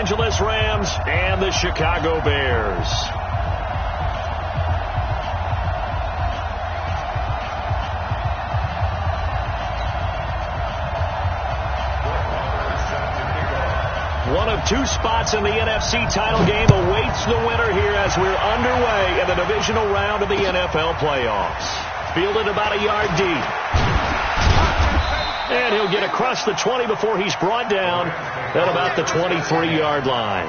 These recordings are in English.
Angeles Rams and the Chicago Bears. One of two spots in the NFC title game awaits the winner here as we're underway in the divisional round of the NFL playoffs. Fielded about a yard deep. And he'll get across the 20 before he's brought down at about the 23-yard line.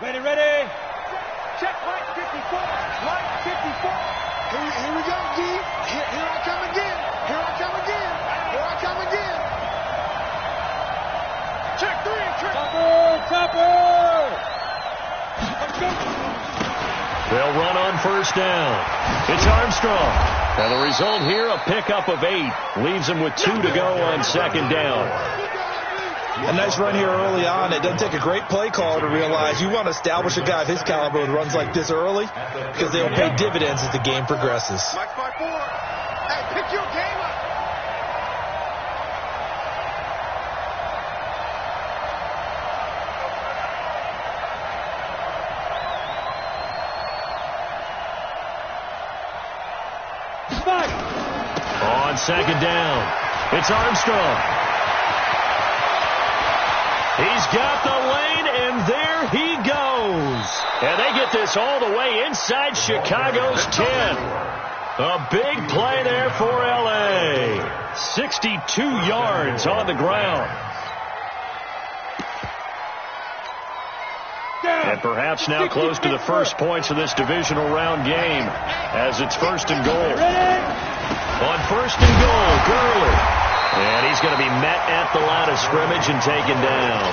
Ready, ready. Check, line 54. Line 54. Here we go, D. Here I come again. Here I come again. Here I come again. Check 3. Check. Chopper. Let's go. They'll run on first down. It's Armstrong. And the result here, a pickup of 8. Leaves him with 2 to go on second down. A nice run here early on. It doesn't take a great play caller to realize you want to establish a guy of his caliber with runs like this early because they'll pay dividends as the game progresses. Mike 5-4. Hey, pick your game up. On second down, it's Armstrong. He's got the lane, and there he goes. And they get this all the way inside Chicago's 10. A big play there for L.A. 62 yards on the ground. And perhaps now close to the first points of this divisional round game as it's first and goal. On first and goal, Gurley. And he's going to be met at the line of scrimmage and taken down.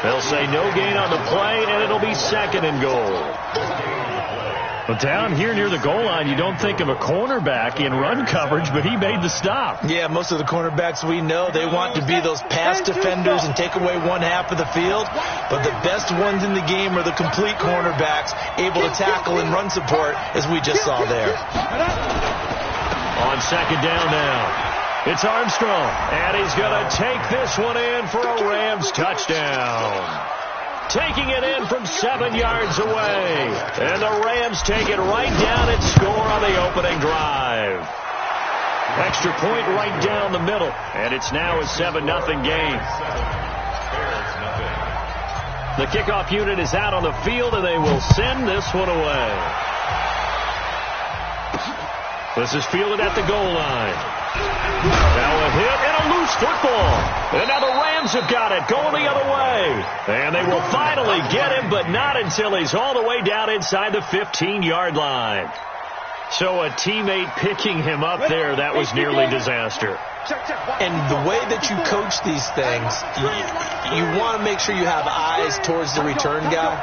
They'll say no gain on the play, and it'll be second and goal. Well, down here near the goal line, you don't think of a cornerback in run coverage, but he made the stop. Yeah, most of the cornerbacks we know, they want to be those pass defenders and take away one half of the field. But the best ones in the game are the complete cornerbacks, able to tackle and run support, as we just saw there. On second down now. It's Armstrong, and he's going to take this one in for a Rams touchdown. Taking it in from 7 yards away. And the Rams take it right down and score on the opening drive. Extra point right down the middle, and it's now a 7-0 game. The kickoff unit is out on the field, and they will send this one away. This is fielded at the goal line. Now a hit and a loose football. And now the Rams have got it, going the other way. And they will finally get him, but not until he's all the way down inside the 15-yard line. So a teammate picking him up there, that was nearly disaster. And the way that you coach these things, you want to make sure you have eyes towards the return guy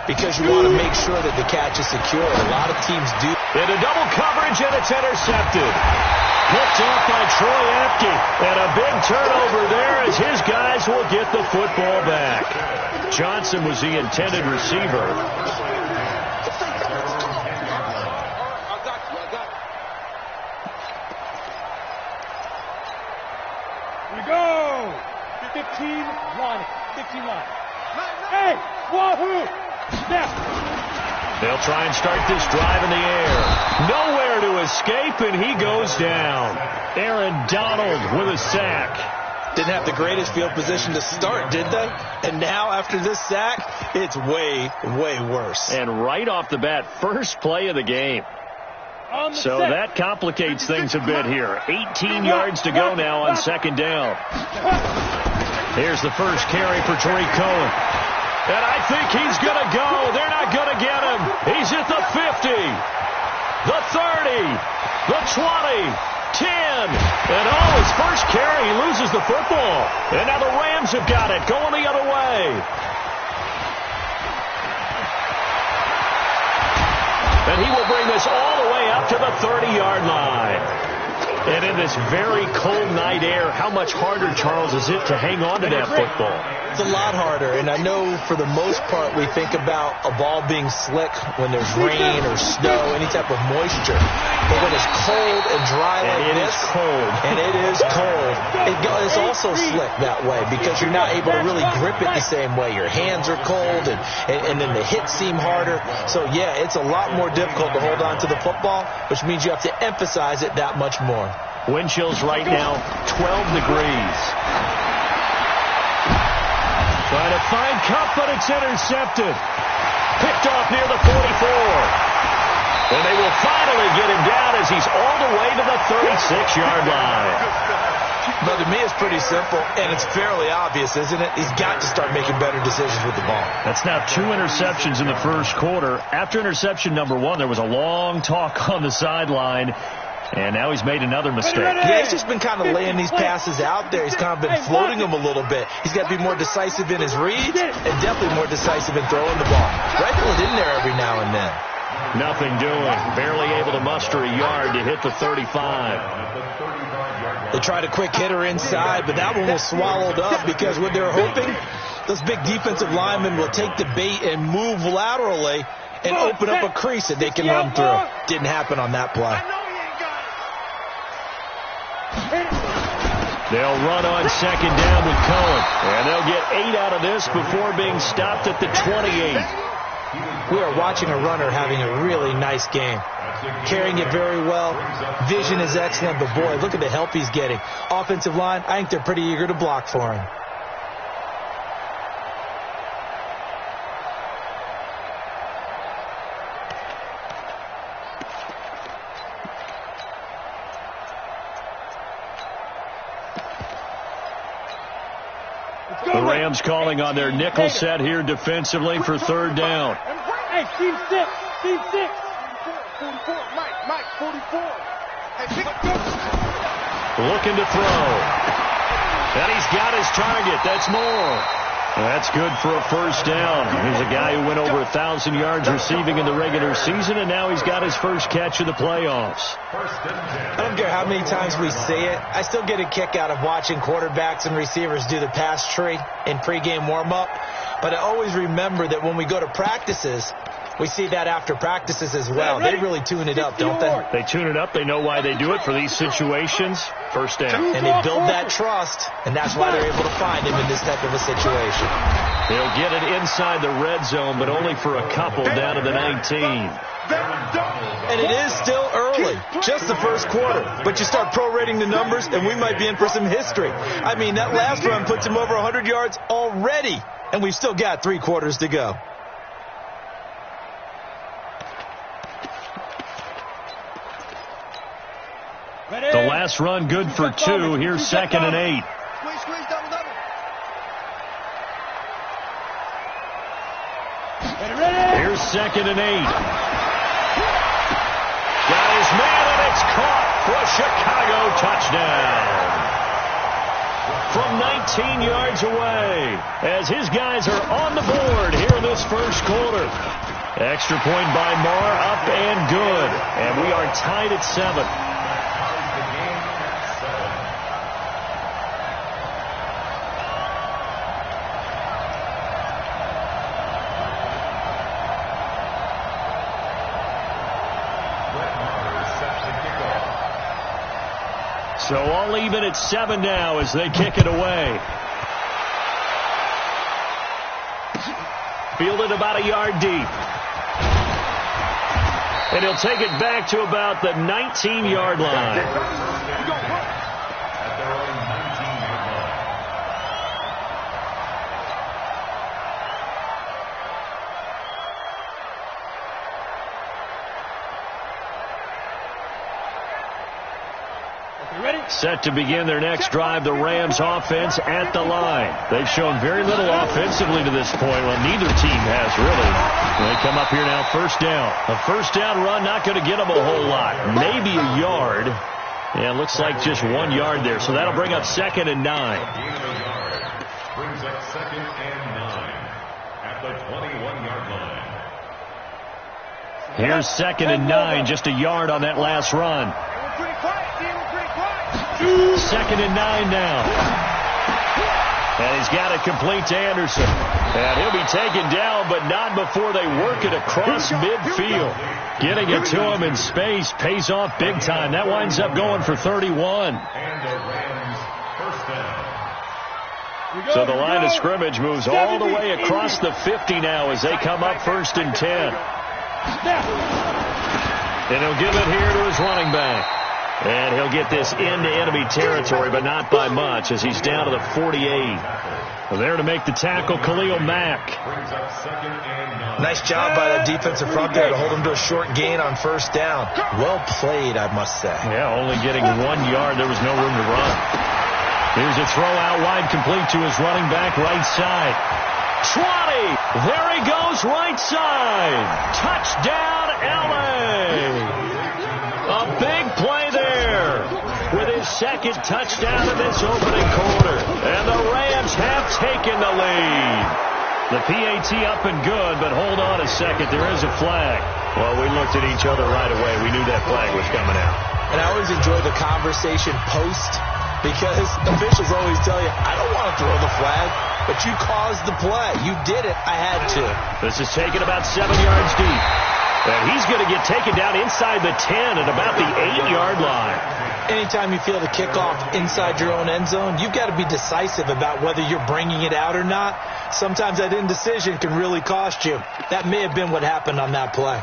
because you want to make sure that the catch is secure. A lot of teams do. Into double coverage, and it's intercepted. Picked off by Troy Apke. And a big turnover there as his guys will get the football back. Johnson was the intended receiver. Here we go. 15-1. 15-1. Hey, wahoo! Snap. They'll try and start this drive in the air. Nowhere to escape, and he goes down. Aaron Donald with a sack. Didn't have the greatest field position to start, did they? And now, after this sack, it's way, way worse. And right off the bat, first play of the game. So that complicates things a bit here. 18 yards to go now on second down. Here's the first carry for Tariq Cohen. And I think he's going to go. They're not going to get him. He's at the 50, the 30, the 20, 10. And his first carry, he loses the football. And now the Rams have got it, going the other way. And he will bring this all the way up to the 30-yard line. And in this very cold night air, how much harder, Charles, is it to hang on to that football? It's a lot harder, and I know for the most part we think about a ball being slick when there's rain or snow, any type of moisture. But when it's cold and dry like this, and it is cold, it's also slick that way because you're not able to really grip it the same way. Your hands are cold, and then the hits seem harder. So, yeah, it's a lot more difficult to hold on to the football, which means you have to emphasize it that much more. Wind chills right now, 12 degrees. Trying to find Kupp, but it's intercepted. Picked off near the 44. And they will finally get him down as he's all the way to the 36-yard line. But to me, it's pretty simple, and it's fairly obvious, isn't it? He's got to start making better decisions with the ball. That's now 2 interceptions in the first quarter. After interception number 1, there was a long talk on the sideline. And now he's made another mistake. Yeah, he's just been kind of laying these passes out there. He's kind of been floating them a little bit. He's got to be more decisive in his reads and definitely more decisive in throwing the ball. Rifle it in there every now and then. Nothing doing. Barely able to muster a yard to hit the 35. They tried a quick hitter inside, but that one was swallowed up because what they're hoping, those big defensive linemen will take the bait and move laterally and open up a crease that they can run through. Didn't happen on that play. They'll run on second down with Cohen. And they'll get 8 out of this before being stopped at the 28. We are watching a runner having a really nice game. Carrying it very well. Vision is excellent, but boy, look at the help he's getting. Offensive line, I think they're pretty eager to block for him. The Rams calling on their nickel set here defensively for third down. Hey, team 6. Team 6. 44. Mike, 44. Hey, pick up. Looking to throw. And he's got his target. That's Moore. That's good for a first down. He's a guy who went over 1,000 yards receiving in the regular season, and now he's got his first catch of the playoffs. I don't care how many times we see it. I still get a kick out of watching quarterbacks and receivers do the pass tree in pregame warm-up. But I always remember that when we go to practices, we see that after practices as well. They really tune it up, don't they? They tune it up. They know why they do it for these situations. First down. And they build that trust, and that's why they're able to find him in this type of a situation. They'll get it inside the red zone, but only for a couple down to the 19. And it is still early, just the first quarter. But you start prorating the numbers, and we might be in for some history. I mean, that last run puts him over 100 yards already, and we've still got 3 quarters to go. The last run good for 2. Here's 2nd and 8. Squeeze, double. Here's 2nd and 8. Got his man, and it's caught for a Chicago touchdown. From 19 yards away, as his guys are on the board here in this first quarter. Extra point by Moore, up and good. And we are tied at 7. So all even at 7 now as they kick it away. Fielded about a yard deep. And he'll take it back to about the 19-yard line. Set to begin their next drive, the Rams offense at the line. They've shown very little offensively to this point. Well, neither team has really. They come up here now, first down. A first down run, not going to get them a whole lot. Maybe a yard. Yeah, looks like just 1 yard there. So that'll bring up 2nd and 9. Brings up 2nd and 9 at the 21-yard line. Here's 2nd and 9, just a yard on that last run. 2nd and 9 now. And he's got it complete to Anderson. And he'll be taken down, but not before they work it across midfield. Getting it to him in space pays off big time. That winds up going for 31. So the line of scrimmage moves all the way across the 50 now as they come up 1st and 10. And he'll give it here to his running back. And he'll get this into enemy territory, but not by much as he's down to the 48. There to make the tackle, Khalil Mack. Nice job by the defensive front there to hold him to a short gain on 1st down. Well played, I must say. Yeah, only getting 1 yard. There was no room to run. Here's a throw out wide, complete to his running back, right side. 20. There he goes, right side. Touchdown, L.A. A big play there with his 2nd touchdown in this opening quarter. And the Rams have taken the lead. The PAT up and good, but hold on a second. There is a flag. Well, we looked at each other right away. We knew that flag was coming out. And I always enjoy the conversation post because officials always tell you, I don't want to throw the flag, but you caused the play. You did it. I had to. This is taken about 7 yards deep. And he's going to get taken down inside the 10 at about the 8-yard line. Anytime you feel the kickoff inside your own end zone, you've got to be decisive about whether you're bringing it out or not. Sometimes that indecision can really cost you. That may have been what happened on that play.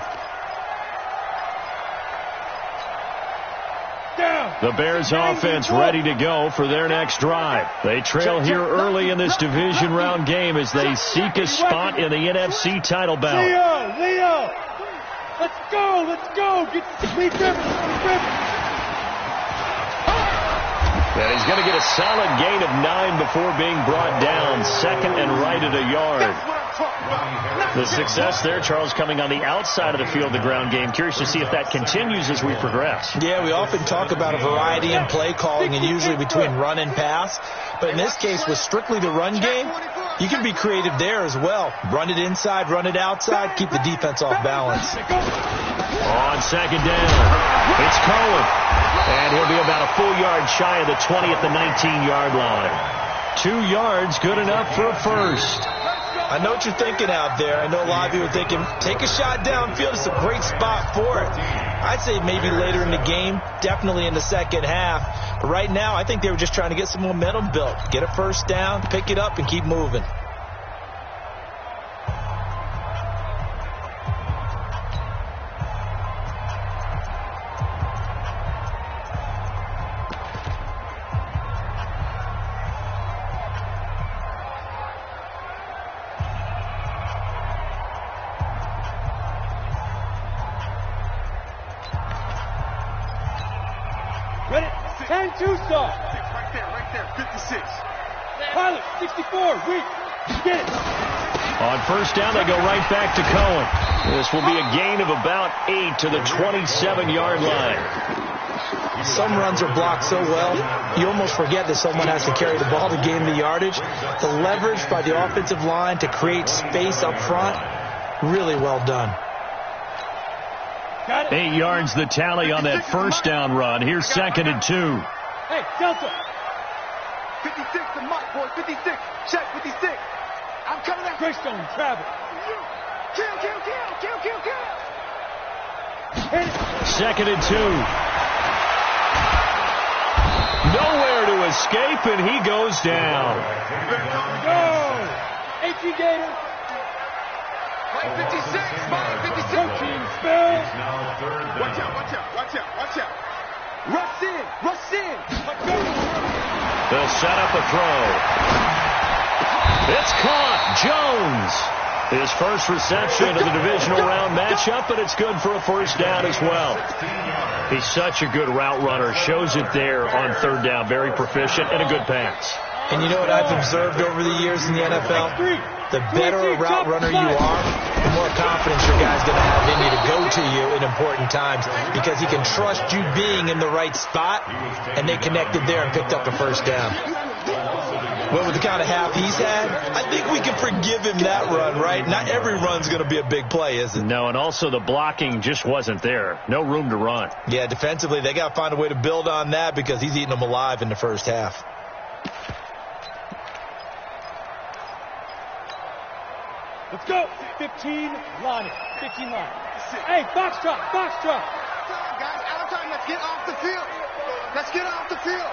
The Bears offense ready to go for their next drive. They trail here early in this division round game as they seek a spot in the NFC title bout. Leo! Let's go! Let's go! Lead Griffin! And he's going to get a solid gain of 9 before being brought down. 2nd and right at a yard. The success there, Charles, coming on the outside of the field, the ground game. Curious to see if that continues as we progress. Yeah, we often talk about a variety in play calling and usually between run and pass. But in this case, with strictly the run game, you can be creative there as well. Run it inside, run it outside, keep the defense off balance. On 2nd down, it's Cohen. And he'll be about a full yard shy of the 20 at the 19-yard line. 2 yards, good enough for a first. I know what you're thinking out there. I know a lot of you are thinking, take a shot downfield. It's a great spot for it. I'd say maybe later in the game, definitely in the 2nd half. But right now, I think they were just trying to get some momentum built. Get a first down, pick it up, and keep moving. Ready? 10-2 start. Right there, 56. Pilot, 64, weak. Get it. On 1st down, they go right back to Cohen. This will be a gain of about 8 to the 27-yard line. Some runs are blocked so well, you almost forget that someone has to carry the ball to gain the yardage. The leverage by the offensive line to create space up front, really well done. 8 yards the tally on that 1st down run. Here's 2nd and 2. Hey, Delta. 56 to Mike, boy. 56. Check, 56. I'm coming out. Greystone, travel. Kill. 2nd and 2. Nowhere to escape, and he goes down. Go. AT Gator. Mike 56. Mike 56. Coaching spell. Watch out. Rush in. Let's go. They'll set up a throw. It's caught. Jones. His first reception of the divisional round matchup, but it's good for a first down as well. He's such a good route runner. Shows it there on 3rd down. Very proficient and a good pass. And you know what I've observed over the years in the NFL? The better a route runner you are, the more confidence your guy's going to have in you to go to you in important times because he can trust you being in the right spot, and they connected there and picked up the first down. Well, with the kind of half he's had, I think we can forgive him that run, right? Not every run's going to be a big play, is it? No, and also the blocking just wasn't there. No room to run. Yeah, defensively, they got to find a way to build on that because he's eating them alive in the first half. Let's go. 15 line. 15 line. Hey, box drop. Box drop. Guys, out of time. Let's get off the field. Let's get off the field.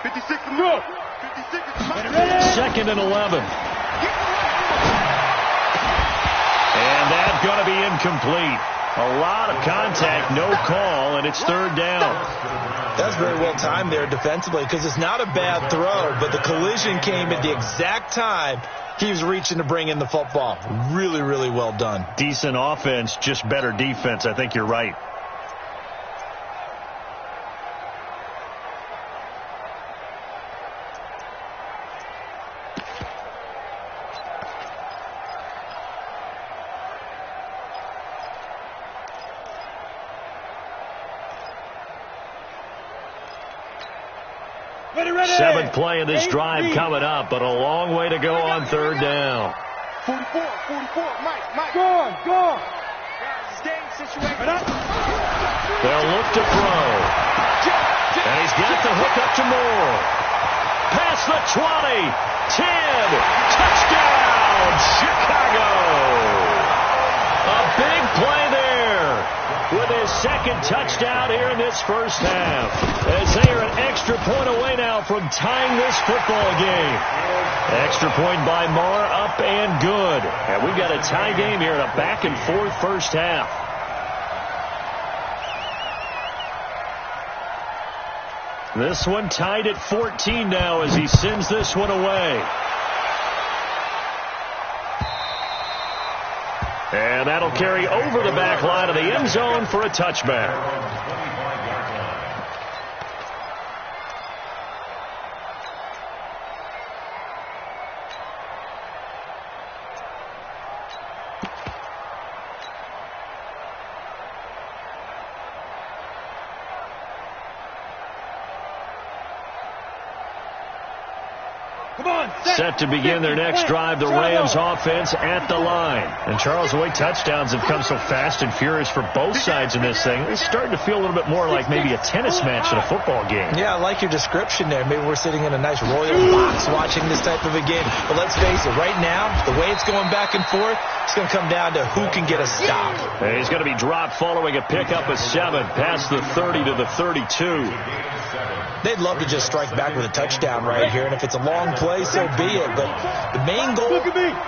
56 to move. 56 is Second and 11. And that's going to be incomplete. A lot of contact, no call, and it's third down. That's very well timed there defensively because it's not a bad throw, but the collision came at the exact time he was reaching to bring in the football. Really, really well done. Decent offense, just better defense. I think you're right. Seventh play of this drive coming up, but a long way to go on third down. 44, Mike. Go on. Stay situation. They'll look to throw. And he's got the hook up to Moore. Past the 20. 10. Touchdown, Chicago. A big play there with his second touchdown here in this first half. As they are an extra point away now from tying this football game. Extra point by Moore, up and good. And we've got a tie game here in a back-and-forth first half. This one tied at 14 now as he sends this one away. And that'll carry over the back line of the end zone for a touchback. Set to begin their next drive, the Rams offense at the line. And Charles, the way touchdowns have come so fast and furious for both sides in this thing, it's starting to feel a little bit more like maybe a tennis match in a football game. Yeah, I like your description there. Maybe we're sitting in a nice royal box watching this type of a game. But let's face it, right now, the way it's going back and forth, it's going to come down to who can get a stop. And he's going to be dropped following a pickup of 7 past the 30 to the 32. They'd love to just strike back with a touchdown right here, and if it's a long play, so be it. But the main goal,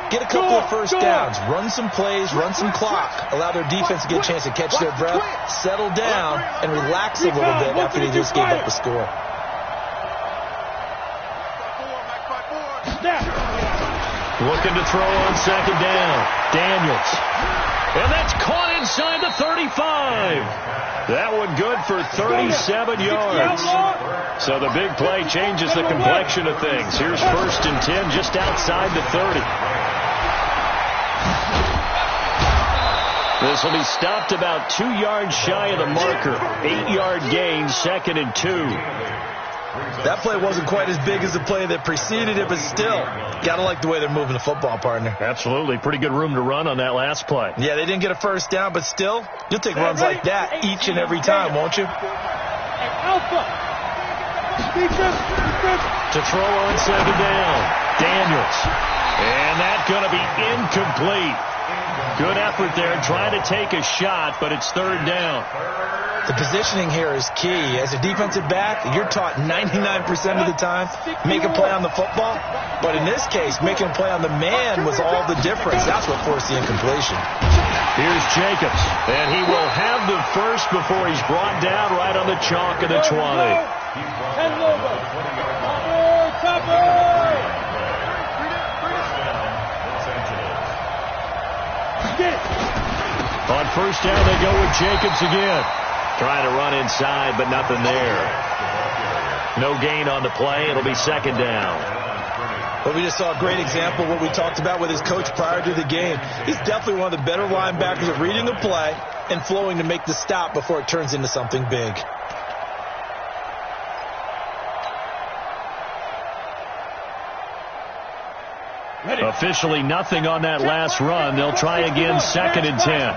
get a couple of first downs, run some plays, run some clock, allow their defense to get a chance to catch their breath, settle down, and relax a little bit after they just gave up the score. Looking to throw on second down. Daniels. And that's caught inside the 35. That one good for 37 yards. So the big play changes the complexion of things. Here's 1st and 10 just outside the 30. This will be stopped about 2 yards shy of the marker. 8-yard gain, 2nd and 2. That play wasn't quite as big as the play that preceded it, but still, got to like the way they're moving the football, partner. Absolutely. Pretty good room to run on that last play. Yeah, they didn't get a first down, but still, you'll take runs like that each and every time, won't you? Alpha. To throw on second down. Daniels. And that's going to be incomplete. Good effort there, trying to take a shot, but it's third down. The positioning here is key. As a defensive back, you're taught 99% of the time, make a play on the football. But in this case, making a play on the man was all the difference. That's what forced the incompletion. Here's Jacobs, and he will have the first before he's brought down right on the chalk of the 20. On first down, they go with Jacobs again. Trying to run inside, but nothing there. No gain on the play. It'll be second down. But we just saw a great example of what we talked about with his coach prior to the game. He's definitely one of the better linebackers at reading the play and flowing to make the stop before it turns into something big. Officially nothing on that last run. They'll try again, 2nd and 10.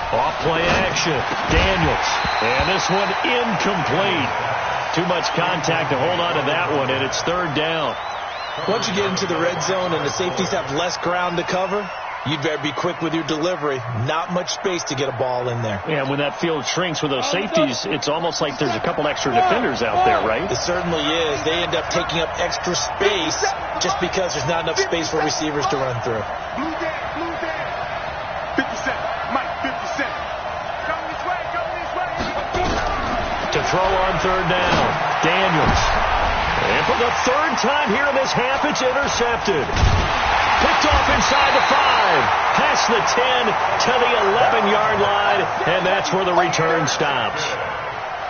Off play action. Daniels. And this one incomplete. Too much contact to hold on to that one, and it's 3rd down. Once you get into the red zone and the safeties have less ground to cover, you'd better be quick with your delivery. Not much space to get a ball in there. Yeah, when that field shrinks with those safeties, it's almost like there's a couple extra defenders out there, right? It certainly is. They end up taking up extra space just because there's not enough space for receivers to run through. Blue down. 50 Cent. Mike, 50 Cent. Come this way, come this way. To throw on 3rd down. Daniels. And for the 3rd time here in this half, it's intercepted. Picked off inside the 5. Past the 10 to the 11-yard line. And that's where the return stops.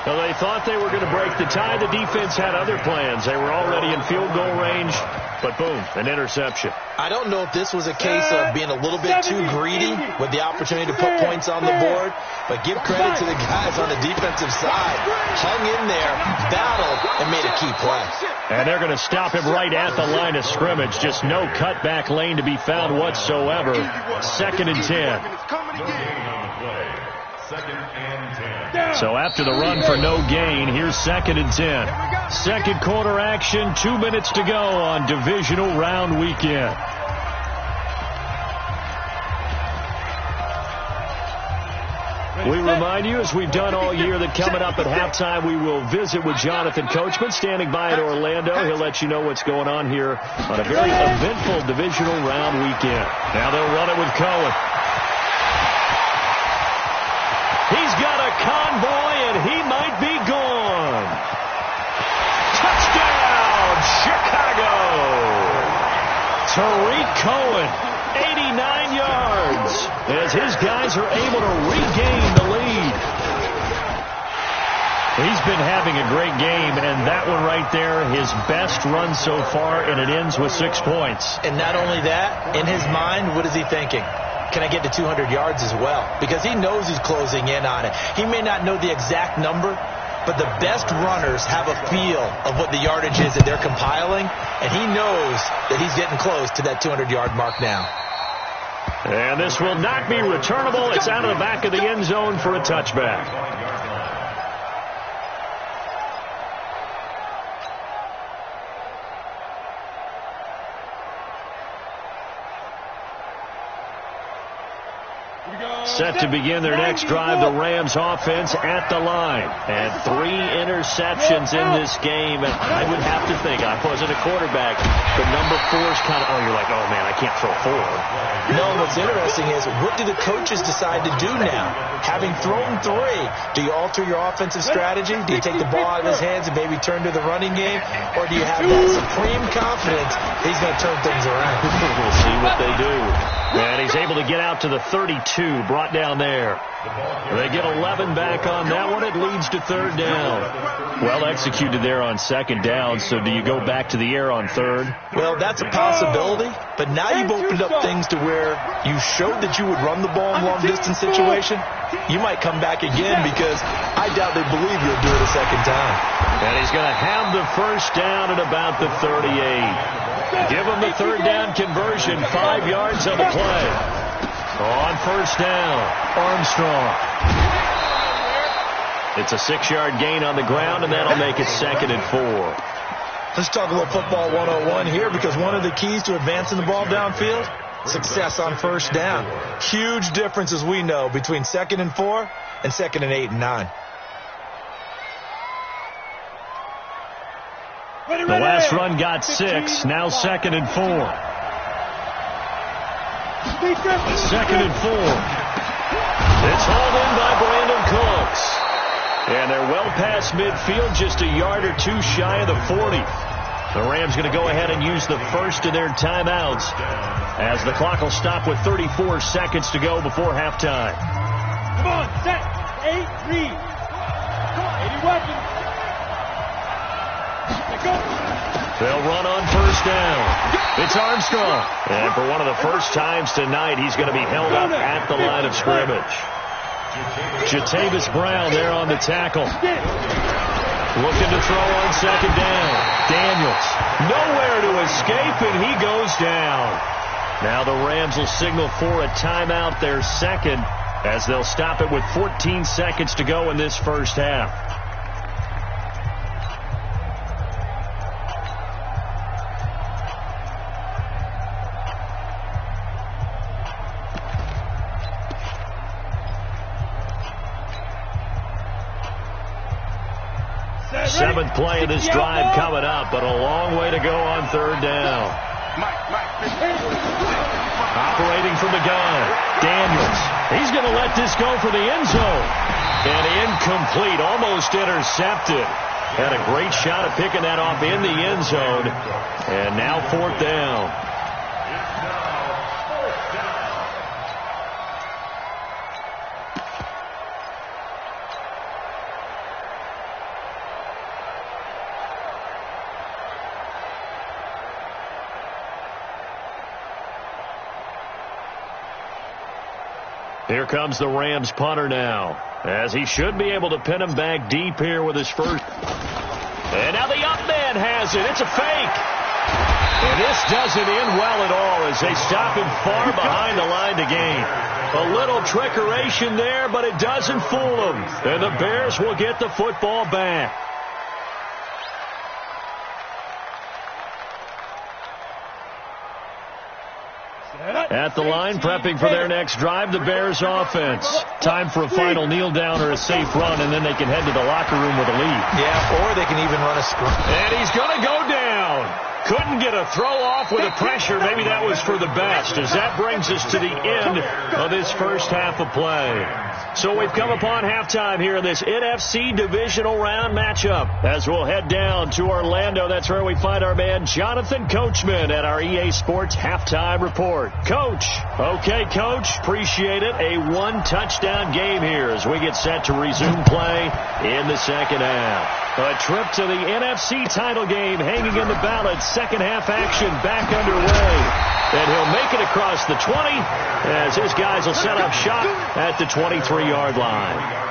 Well, they thought they were going to break the tie. The defense had other plans. They were already in field goal range. But boom, an interception. I don't know if this was a case of being a little bit too greedy with the opportunity to put points on the board, but give credit to the guys on the defensive side. Hung in there, battled, and made a key play. And they're going to stop him right at the line of scrimmage. Just no cutback lane to be found whatsoever. 2nd and 10. So after the run for no gain, here's 2nd and 10. Second quarter action, 2 minutes to go on divisional round weekend. We remind you, as we've done all year, that coming up at halftime, we will visit with Jonathan Coachman, standing by in Orlando. He'll let you know what's going on here on a very eventful divisional round weekend. Now they'll run it with Cohen. He's got a convoy, and he might be gone. Touchdown, Chicago! Tariq Cohen, 89 yards, as his guys are able to regain the lead. He's been having a great game, and that one right there, his best run so far, and it ends with 6 points. And not only that, in his mind, what is he thinking? Can I get to 200 yards as well? Because he knows he's closing in on it. He may not know the exact number, but the best runners have a feel of what the yardage is that they're compiling, and he knows that he's getting close to that 200-yard mark now. And this will not be returnable. It's out of the back of the end zone for a touchback. Set to begin their next drive, the Rams offense at the line. And 3 interceptions in this game. And I would have to think, I wasn't a quarterback, but number 4 is kind of, you're like, oh man, I can't throw 4. No, what's interesting is, what do the coaches decide to do now? Having thrown 3, do you alter your offensive strategy? Do you take the ball out of his hands and maybe turn to the running game? Or do you have that supreme confidence he's going to turn things around? We'll see what they do. And he's able to get out to the 32, brought down there. They get 11 back on that one. It leads to 3rd down. Well executed there on 2nd down. So do you go back to the air on 3rd? Well, that's a possibility. But now you've opened up things to where you showed that you would run the ball in long-distance situation. You might come back again, because I doubt they believe you'll do it a second time. And he's going to have the 1st down at about the 38. Give him the 3rd down conversion, 5 yards on the play. On 1st down, Armstrong. It's a 6-yard gain on the ground, and that'll make it 2nd and 4. Let's talk about football 101 here, because one of the keys to advancing the ball downfield, success on 1st down. Huge difference, as we know, between 2nd and 4 and 2nd and 8 and 9. The last run got 6, now 2nd and 4. 2nd and 4. It's hauled in by Brandon Cooks. And they're well past midfield, just a yard or 2 shy of the 40. The Rams going to go ahead and use the first of their timeouts, as the clock will stop with 34 seconds to go before halftime. Come on, set, 8, read. Come on, 80 weapons. They'll run on 1st down. It's Armstrong. And for one of the first times tonight, he's going to be held up at the line of scrimmage. Jatavis Brown there on the tackle. Looking to throw on second down. Daniels, nowhere to escape, and he goes down. Now the Rams will signal for a timeout, their second, as they'll stop it with 14 seconds to go in this first half. Seventh play of this drive coming up, but a long way to go on third down. Operating from the gun, Daniels. He's going to let this go for the end zone. And incomplete, almost intercepted. Had a great shot at picking that off in the end zone. And now fourth down. Here comes the Rams punter now, as he should be able to pin him back deep here with his first. And now the up man has it. It's a fake. And this doesn't end well at all as they stop him far behind the line to gain. A little trickeration there, but it doesn't fool them. And the Bears will get the football back. At the line, prepping for their next drive, the Bears offense. Time for a final kneel down or a safe run, and then they can head to the locker room with a lead. Yeah, or they can even run a scrum. And he's going to go down. Couldn't get a throw off with the pressure. Maybe that was for the best, as that brings us to the end of this first half of play. So we've come upon halftime here in this NFC divisional round matchup. As we'll head down to Orlando, that's where we find our man Jonathan Coachman at our EA Sports Halftime Report. Coach. Okay, Coach. Appreciate it. A one-touchdown game here as we get set to resume play in the second half. A trip to the NFC title game hanging in the balance. Second half action back underway. And he'll make it across the 20 as his guys will set up shop at the 23-yard line.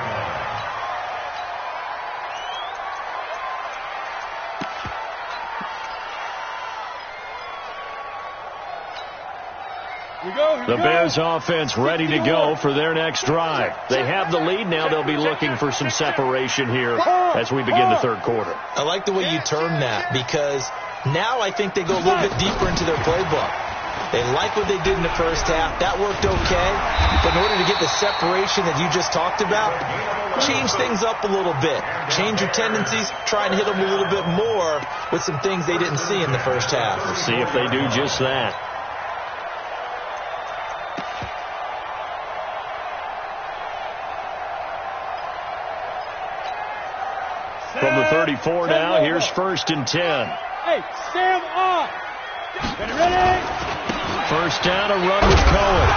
The Bears offense ready to go for their next drive. They have the lead now. They'll be looking for some separation here as we begin the third quarter. I like the way you term that, because now I think they go a little bit deeper into their playbook. They like what they did in the first half. That worked okay. But in order to get the separation that you just talked about, change things up a little bit. Change your tendencies. Try and hit them a little bit more with some things they didn't see in the first half. We'll see if they do just that. From the 34 now, here's 1st and 10. Hey, Sam off. Ready? First down, a run with Cohen.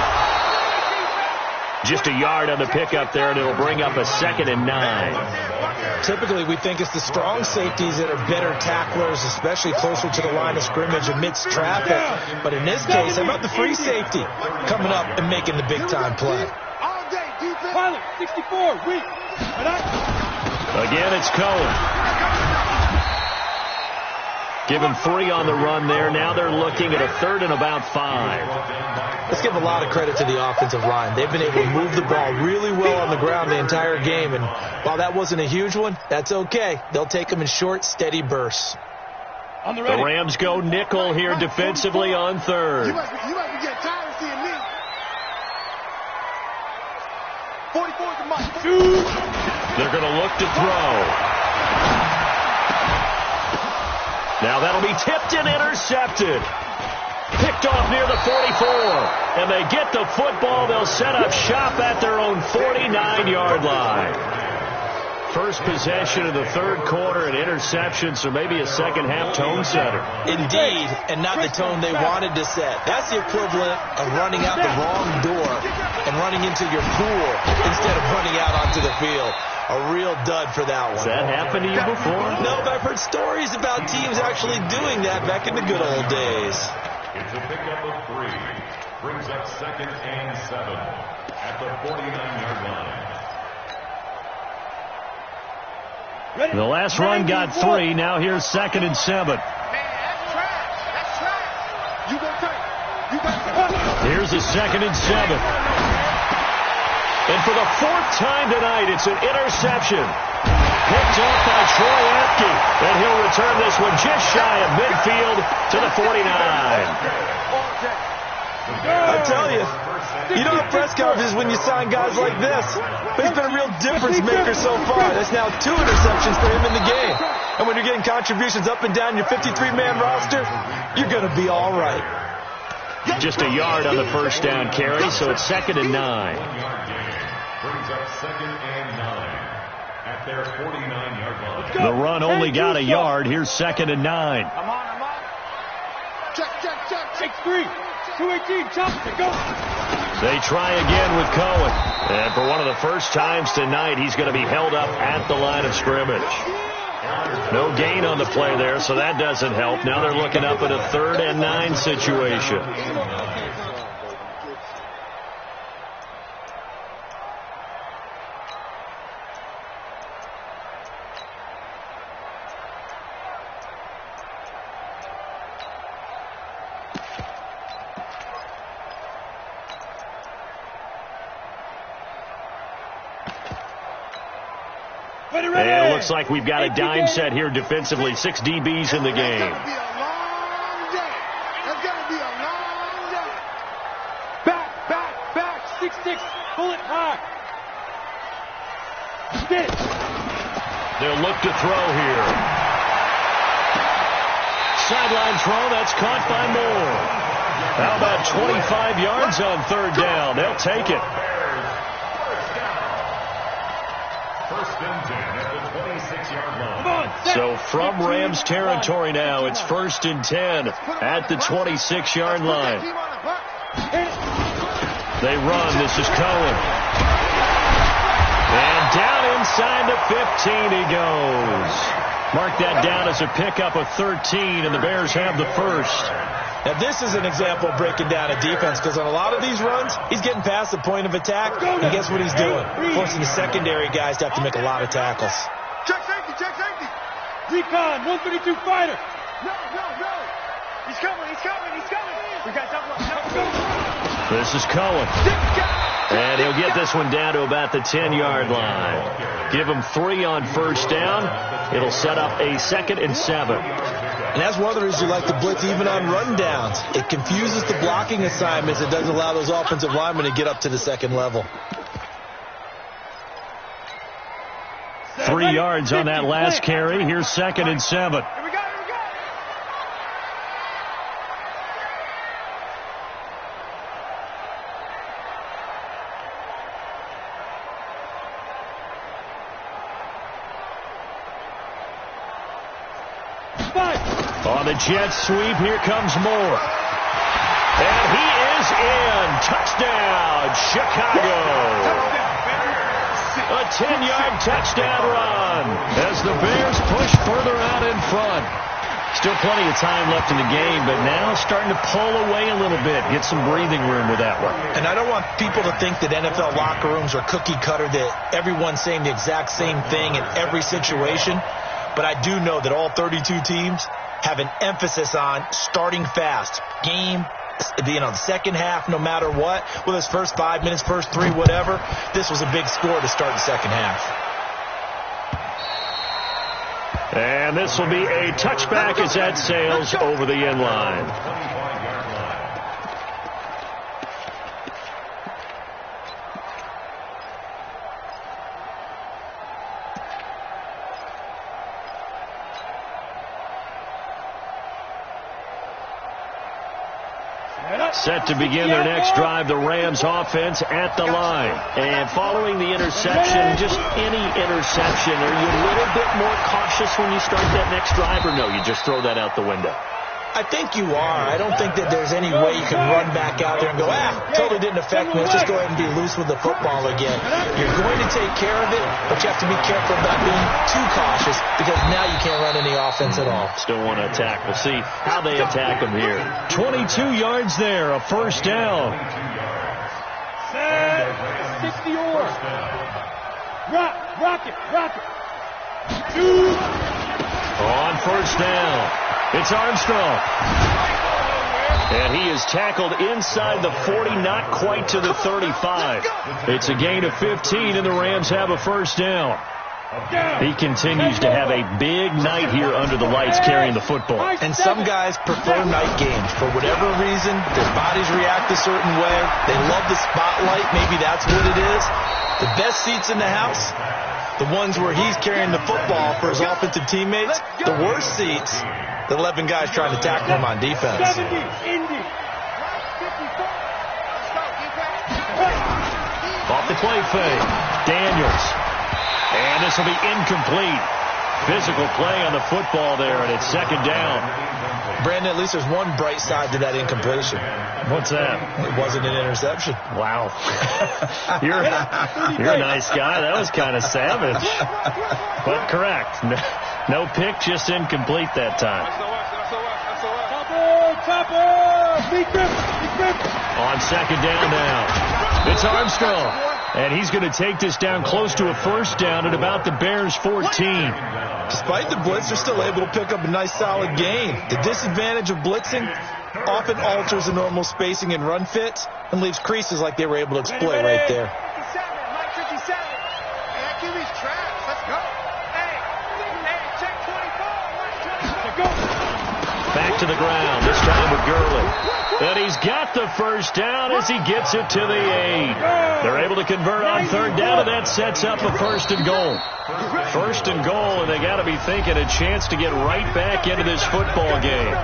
Just a yard on the pickup there, and it'll bring up a 2nd and 9. Typically, we think it's the strong safeties that are better tacklers, especially closer to the line of scrimmage amidst traffic. But in this case, how about the free safety coming up and making the big-time play? All day, defense. Pilot, 64, weak. Again, it's Cohen. Give him 3 on the run there. Now they're looking at a 3rd and about 5. Let's give a lot of credit to the offensive line. They've been able to move the ball really well on the ground the entire game. And while that wasn't a huge one, that's okay. They'll take them in short, steady bursts. The Rams go nickel here defensively on 3rd. You must be getting tired of seeing me. 44 is the mark. They're going to look to throw. Now that'll be tipped and intercepted. Picked off near the 44. And they get the football. They'll set up shop at their own 49-yard line. First possession of the third quarter, an interception, so maybe a second-half tone setter. Indeed, and not the tone they wanted to set. That's the equivalent of running out the wrong door and running into your pool instead of running out onto the field. A real dud for that one. Has that happened to you before? No, but I've heard stories about teams actually doing that back in the good old days. It's a pickup of 3. Brings up 2nd and 7 at the 49-yard line. The last run got 3. Now here's 2nd and 7. Here's a 2nd and 7. And for the 4th time tonight, it's an interception. Picked up by Troy Apke. And he'll return this one just shy of midfield to the 49. I tell you, you don't have press conferences when you sign guys like this. But he's been a real difference maker so far. That's now 2 interceptions for him in the game. And when you're getting contributions up and down your 53-man roster, you're going to be all right. Just a yard on the first down carry, so it's 2nd and 9. Brings up 2nd and 9 at their 49-yard line. The run only got a yard. Here's 2nd and 9. I'm on. Check. 6-3. 218. Chop to go. They try again with Cohen. And for one of the first times tonight, he's going to be held up at the line of scrimmage. No gain on the play there, so that doesn't help. Now they're looking up at a 3rd and 9 situation. And it looks like we've got a dime set here defensively. 6 DBs in the game. That's going to be a long day. Back. 6-6. Pull it high. Spin. They'll look to throw here. Sideline throw. That's caught by Moore. How about 25 yards on 3rd down? They'll take it. First and 10 at the 26-yard line. So from Rams territory now, it's 1st and 10 at the 26-yard line. They run. This is Cohen. And down inside the 15 he goes. Mark that down as a pickup of 13, and the Bears have the first. Now, this is an example of breaking down a defense, because on a lot of these runs, he's getting past the point of attack, and guess what he's doing? Forcing the secondary guys to have to make a lot of tackles. Check safety. Recon, 132 fighter. No. He's coming. We got double up. This is Cohen. And he'll get this one down to about the 10-yard line. Give him 3 on first down. It'll set up a 2nd and 7. And that's one of the reasons you like to blitz even on run downs. It confuses the blocking assignments. It doesn't allow those offensive linemen to get up to the second level. 3 yards on that last carry. Here's 2nd and 7. Here we go. On the jet sweep, here comes Moore. And he is in. Touchdown, Chicago. A 10-yard touchdown run as the Bears push further out in front. Still plenty of time left in the game, but now starting to pull away a little bit. Get some breathing room with that one. And I don't want people to think that NFL locker rooms are cookie cutter, that everyone's saying the exact same thing in every situation. But I do know that all 32 teams have an emphasis on starting fast. Game, the second half, no matter what, whether it's first 5 minutes, first 3, whatever, this was a big score to start the second half. And this will be a touchback as that sails over the end line. Set to begin their next drive, the Rams offense at the line. And following the interception, just any interception, are you a little bit more cautious when you start that next drive, or no, you just throw that out the window? I think you are. I don't think that there's any way you can run back out there and go, totally didn't affect me. Let's just go ahead and be loose with the football again. You're going to take care of it, but you have to be careful about being too cautious, because now you can't run any offense at all. Still want to attack. We'll see how they attack them here. 22 yards there, a first down. Set, 60 or. Rock it. On first down, it's Armstrong. And he is tackled inside the 40, not quite to the 35. It's a gain of 15, and the Rams have a first down. He continues to have a big night here under the lights carrying the football. And some guys prefer night games. For whatever reason, their bodies react a certain way. They love the spotlight. Maybe that's what it is. The best seats in the house, the ones where he's carrying the football for his offensive teammates. The worst seats, the 11 guys trying to tackle him on defense. Off the play fake, Daniels. And this will be incomplete. Physical play on the football there, and it's second down. Brandon, at least there's one bright side to that incompletion. What's that? It wasn't an interception. Wow. You're a nice guy. That was kind of savage. But correct. No pick, just incomplete that time. On second down now, it's Armstrong. And he's going to take this down close to a first down at about the Bears' 14. Despite the blitz, they're still able to pick up a nice solid gain. The disadvantage of blitzing often alters the normal spacing and run fits and leaves creases like they were able to exploit right there. Mike 57. Hey, that QB's trash. Let's go. Hey, check 24. Back to the ground, this time with Gurley. And he's got the first down as he gets it to the 8. They're able to convert on third down, and that sets up a first and goal. First and goal, and they got to be thinking a chance to get right back into this football game.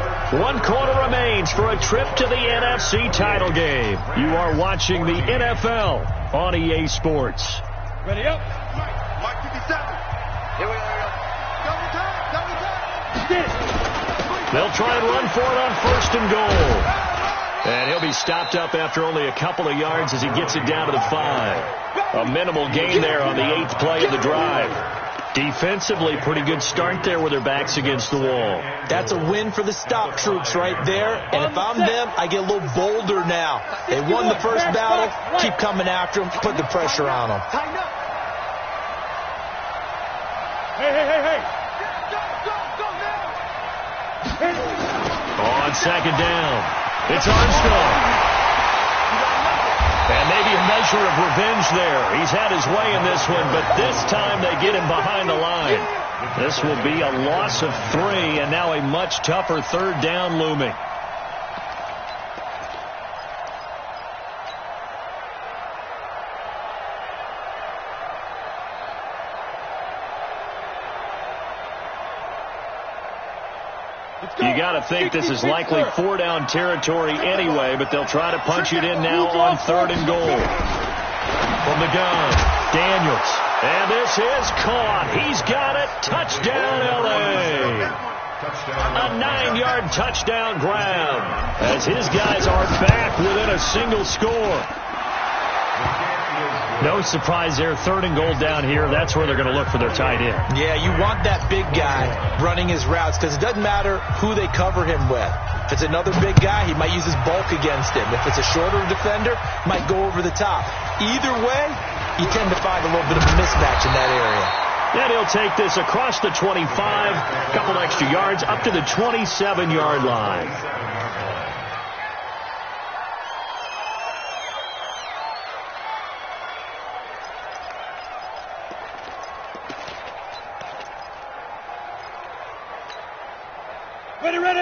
1 quarter remains for a trip to the NFC title game. You are watching the NFL on EA Sports. Ready up. Mike 57. Here we go. Double time. They'll try and run for it on first and goal. And he'll be stopped up after only a couple of yards as he gets it down to the 5. A minimal gain there on the 8th play of the drive. Defensively, pretty good start there with their backs against the wall. That's a win for the stop troops right there. And if I'm them, I get a little bolder now. They won the first battle. Keep coming after them. Put the pressure on them. Hey. On second down, it's Armstrong. And maybe a measure of revenge there. He's had his way in this one, but this time they get him behind the line. This will be a loss of 3, and now a much tougher third down looming. You got to think this is likely 4-down territory anyway, but they'll try to punch it in now on third and goal. From the gun, Daniels. And this is caught. He's got it. Touchdown, L.A. A 9-yard touchdown grab as his guys are back within a single score. No surprise there. Third and goal down here. That's where they're going to look for their tight end. Yeah, you want that big guy running his routes because it doesn't matter who they cover him with. If it's another big guy, he might use his bulk against him. If it's a shorter defender, might go over the top. Either way, you tend to find a little bit of a mismatch in that area. Then he'll take this across the 25, a couple extra yards, up to the 27-yard line.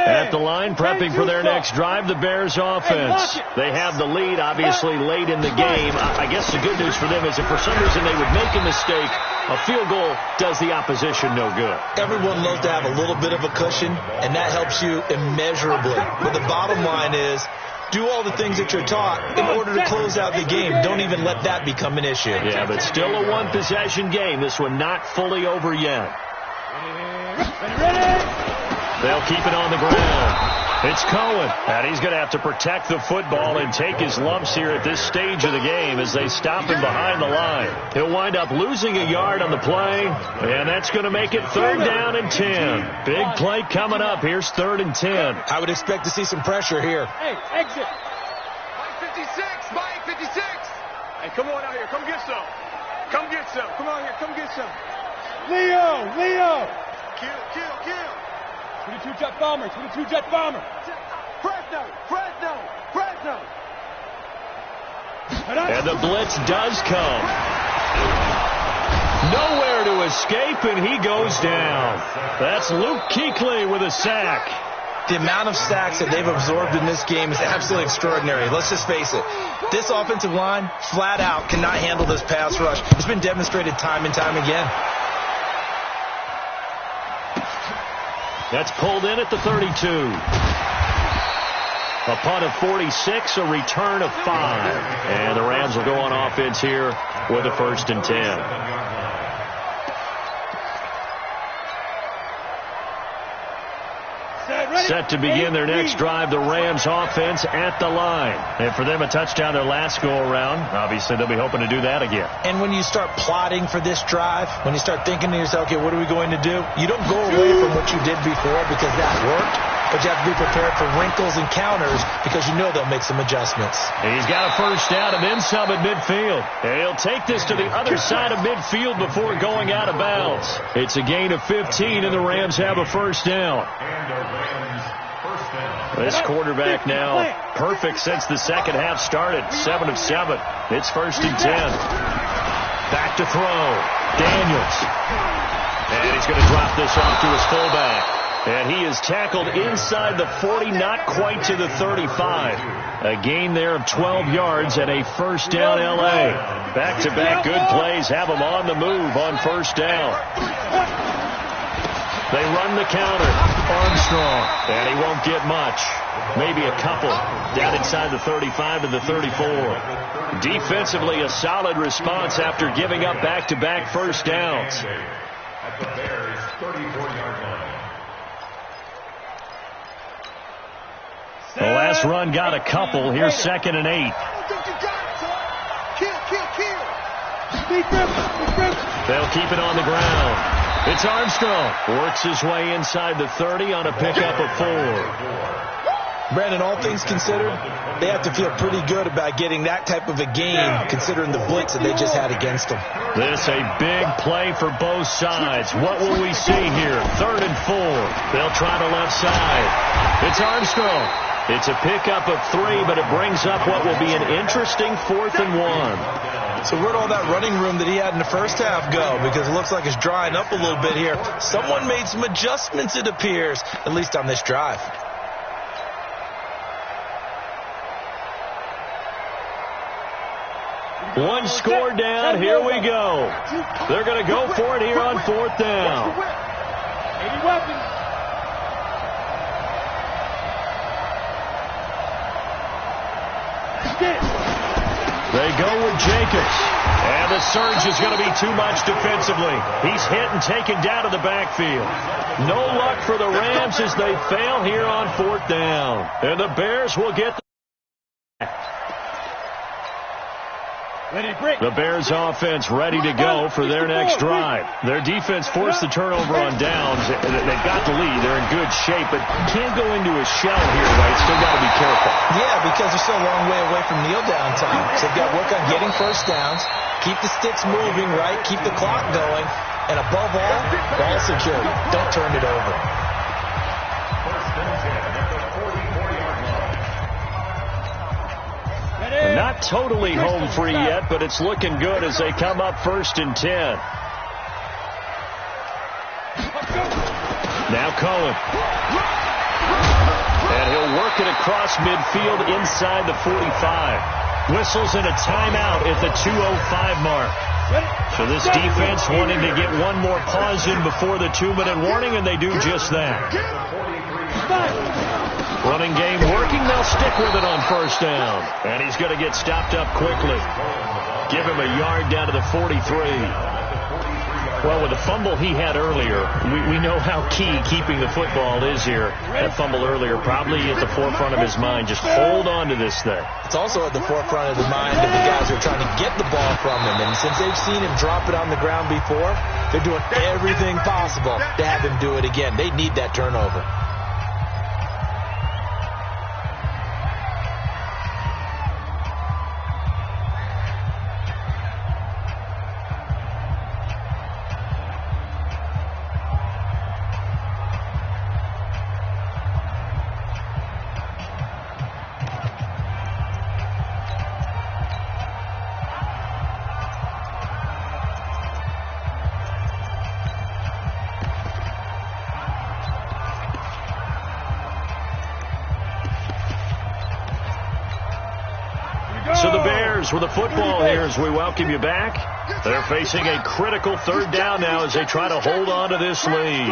At the line, prepping for their next drive, the Bears offense. They have the lead, obviously, late in the game. I guess the good news for them is if for some reason they would make a mistake, a field goal does the opposition no good. Everyone loves to have a little bit of a cushion, and that helps you immeasurably. But the bottom line is, do all the things that you're taught in order to close out the game. Don't even let that become an issue. Yeah, but still a one-possession game. This one not fully over yet. They'll keep it on the ground. It's Cohen, and he's going to have to protect the football and take his lumps here at this stage of the game as they stop him behind the line. He'll wind up losing a yard on the play, and that's going to make it third down and 10. Big play coming up. Here's third and 10. I would expect to see some pressure here. Hey, exit. Mike 56. Hey, come on out here. Come get some. Come get some. Come on here. Come get some. Leo. Kill. 22 jet bomber. Fresno. And the blitz does come. Nowhere to escape, and he goes down. That's Luke Kuechly with a sack. The amount of sacks that they've absorbed in this game is absolutely extraordinary. Let's just face it. This offensive line, flat out, cannot handle this pass rush. It's been demonstrated time and time again. That's pulled in at the 32. A punt of 46, a return of 5. And the Rams will go on offense here with a 1st and 10. Set to begin their next drive, the Rams offense at the line. And for them, a touchdown their last go-around. Obviously, they'll be hoping to do that again. And when you start plotting for this drive, when you start thinking to yourself, okay, what are we going to do? You don't go away from what you did before because that worked. But you have to be prepared for wrinkles and counters because you know they'll make some adjustments. He's got a 1st down and then some at midfield. He'll take this to the other side of midfield before going out of bounds. It's a gain of 15, and the Rams have a 1st down. This quarterback now perfect since the second half started. 7 of 7. It's 1st and 10. Back to throw. Daniels. And he's going to drop this off to his fullback. And he is tackled inside the 40, not quite to the 35. A gain there of 12 yards and a 1st down L.A. Back-to-back good plays have them on the move on 1st down. They run the counter. Armstrong. And he won't get much. Maybe a couple. Down inside the 35 to the 34. Defensively, a solid response after giving up back-to-back 1st downs. At the Bears' 34-yard line. The last run got a couple. Here's 2nd and 8. They'll keep it on the ground. It's Armstrong. Works his way inside the 30 on a pickup of 4. Brandon, all things considered, they have to feel pretty good about getting that type of a game considering the blitz that they just had against them. This a big play for both sides. What will we see here? 3rd and 4. They'll try the left side. It's Armstrong. It's a pickup of 3, but it brings up what will be an interesting 4th and 1. So where'd all that running room that he had in the first half go? Because it looks like it's drying up a little bit here. Someone made some adjustments, it appears, at least on this drive. One score down. Here we go. They're going to go for it here on 4th down. 80 weapons. They go with Jacobs. And the surge is going to be too much defensively. He's hit and taken down to the backfield. No luck for the Rams as they fail here on 4th down. And the Bears will get the Bears offense ready to go for their next drive. Their defense forced the turnover on downs. They've got the lead. They're in good shape, but can't go into a shell here, right? Still got to be careful. Yeah, because they're still a long way away from kneel down time. So they've got to work on getting 1st downs, keep the sticks moving, right? Keep the clock going, and above all, ball security. Don't turn it over. Not totally home free yet, but it's looking good as they come up 1st and 10. Now Cohen. And he'll work it across midfield inside the 45. Whistles in a timeout at the 2:05 mark. So this defense wanting to get one more pause in before the 2-minute warning, and they do just that. Running game working. They'll stick with it on 1st down. And he's going to get stopped up quickly. Give him a yard down to the 43. Well, with the fumble he had earlier, we know how key keeping the football is here. That fumble earlier probably at the forefront of his mind. Just hold on to this thing. It's also at the forefront of the mind of the guys who are trying to get the ball from him. And since they've seen him drop it on the ground before, they're doing everything possible to have him do it again. They need that turnover. So the Bears with the football here as we welcome you back. They're facing a critical third down now as they try to hold on to this lead.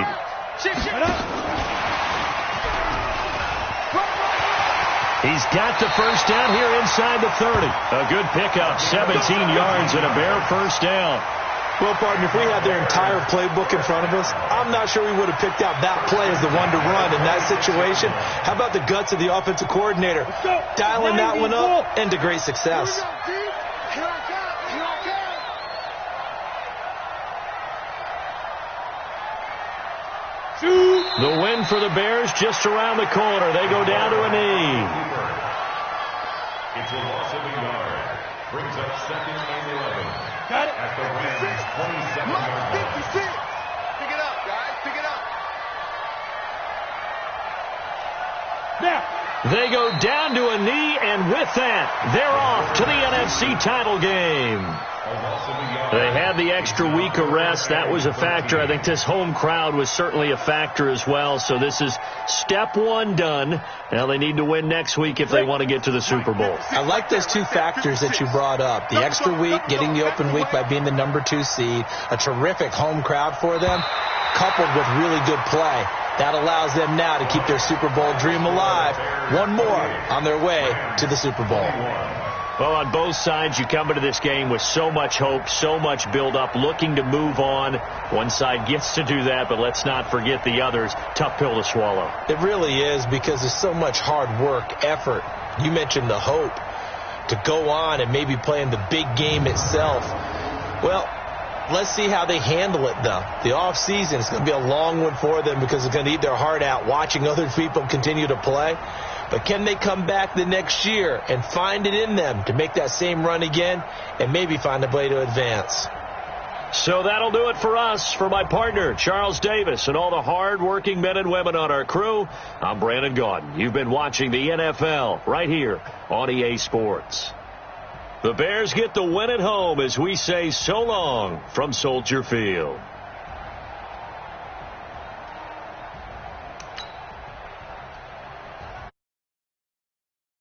He's got the first down here inside the 30. A good pickup, 17 yards and a Bear first down. Well, partner, if we had their entire playbook in front of us, I'm not sure we would have picked out that play as the one to run in that situation. How about the guts of the offensive coordinator dialing that one up into great success? The win for the Bears just around the corner. They go down to a knee. It's a loss of a yard. Brings up 2nd and 11. Got it. At the Rams' 27-yard line. 56. Pick it up, guys. Pick it up. Now. They go down to a knee, and with that, they're off to the NFC title game. They had the extra week of rest. That was a factor. I think this home crowd was certainly a factor as well. So this is step one done. Now they need to win next week if they want to get to the Super Bowl. I like those two factors that you brought up. The extra week, getting the open week by being the number 2 seed, a terrific home crowd for them, coupled with really good play. That allows them now to keep their Super Bowl dream alive. One more on their way to the Super Bowl. Well, on both sides, you come into this game with so much hope, so much build-up, looking to move on. One side gets to do that, but let's not forget the others. Tough pill to swallow. It really is, because there's so much hard work, effort. You mentioned the hope to go on and maybe play in the big game itself. Well, let's see how they handle it, though. The offseason is going to be a long one for them because they're going to eat their heart out watching other people continue to play. But can they come back the next year and find it in them to make that same run again and maybe find a way to advance? So that'll do it for us. For my partner, Charles Davis, and all the hard-working men and women on our crew, I'm Brandon Gaudin. You've been watching the NFL right here on EA Sports. The Bears get the win at home as we say so long from Soldier Field.